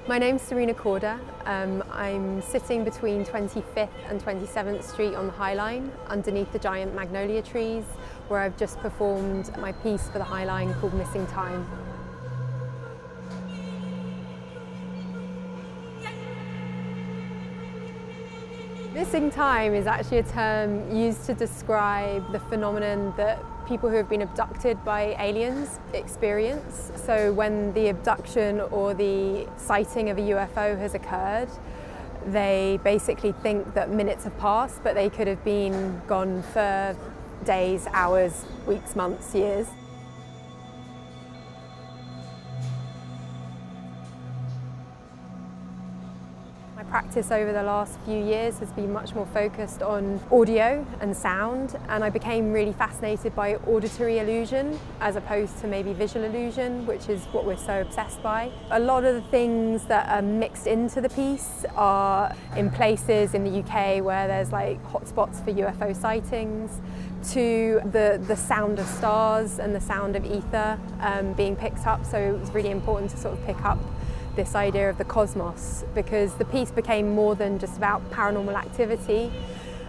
My name's Serena Korda. I'm sitting between 25th and 27th Street on the High Line, underneath the giant magnolia trees, where I've just performed my piece for the High Line called Missing Time. Missing time is actually a term used to describe the phenomenon that people who have been abducted by aliens experience. So when the abduction or the sighting of a UFO has occurred, they basically think that minutes have passed, but they could have been gone for days, hours, weeks, months, years. My practice over the last few years has been much more focused on audio and sound, and I became really fascinated by auditory illusion as opposed to maybe visual illusion, which is what we're so obsessed by. A lot of the things that are mixed into the piece are in places in the UK where there's like hotspots for UFO sightings, to the sound of stars and the sound of ether being picked up, so it was really important to sort of pick up this idea of the cosmos, because the piece became more than just about paranormal activity.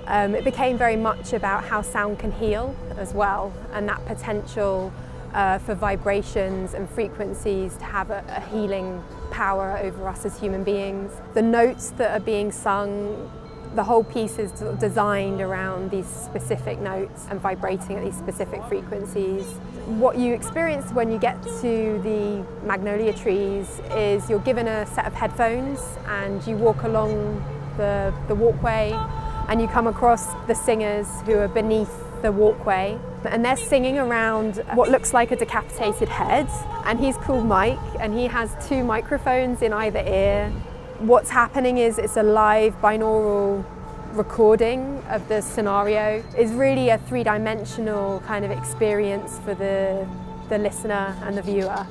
It became very much about how sound can heal as well, and that potential for vibrations and frequencies to have a healing power over us as human beings. The notes that are being sung, the whole piece is sort of designed around these specific notes and vibrating at these specific frequencies. What you experience when you get to the magnolia trees is you're given a set of headphones and you walk along the walkway and you come across the singers who are beneath the walkway, and they're singing around what looks like a decapitated head, and he's called Mike and he has two microphones in either ear. What's happening is it's a live binaural recording of the scenario. It's really a three-dimensional kind of experience for the listener and the viewer.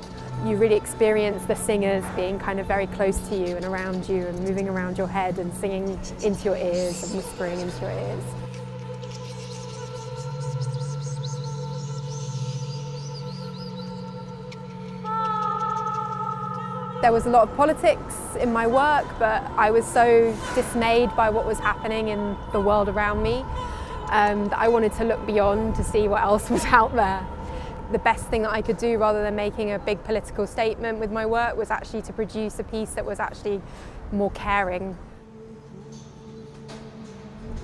You really experience the singers being kind of very close to you and around you and moving around your head and singing into your ears and whispering into your ears. There was a lot of politics in my work, but I was so dismayed by what was happening in the world around me that I wanted to look beyond to see what else was out there. The best thing that I could do, rather than making a big political statement with my work, was actually to produce a piece that was actually more caring.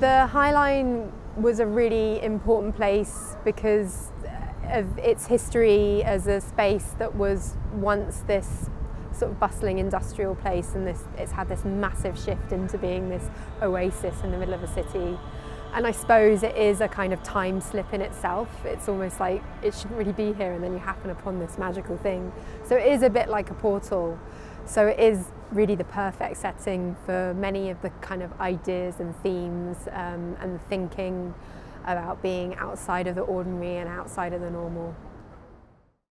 The High Line was a really important place because of its history as a space that was once this sort of bustling industrial place, and it's had this massive shift into being this oasis in the middle of a city. And I suppose it is a kind of time slip in itself. It's almost like it shouldn't really be here, and then you happen upon this magical thing. So it is a bit like a portal. So it is really the perfect setting for many of the kind of ideas and themes and thinking about being outside of the ordinary and outside of the normal.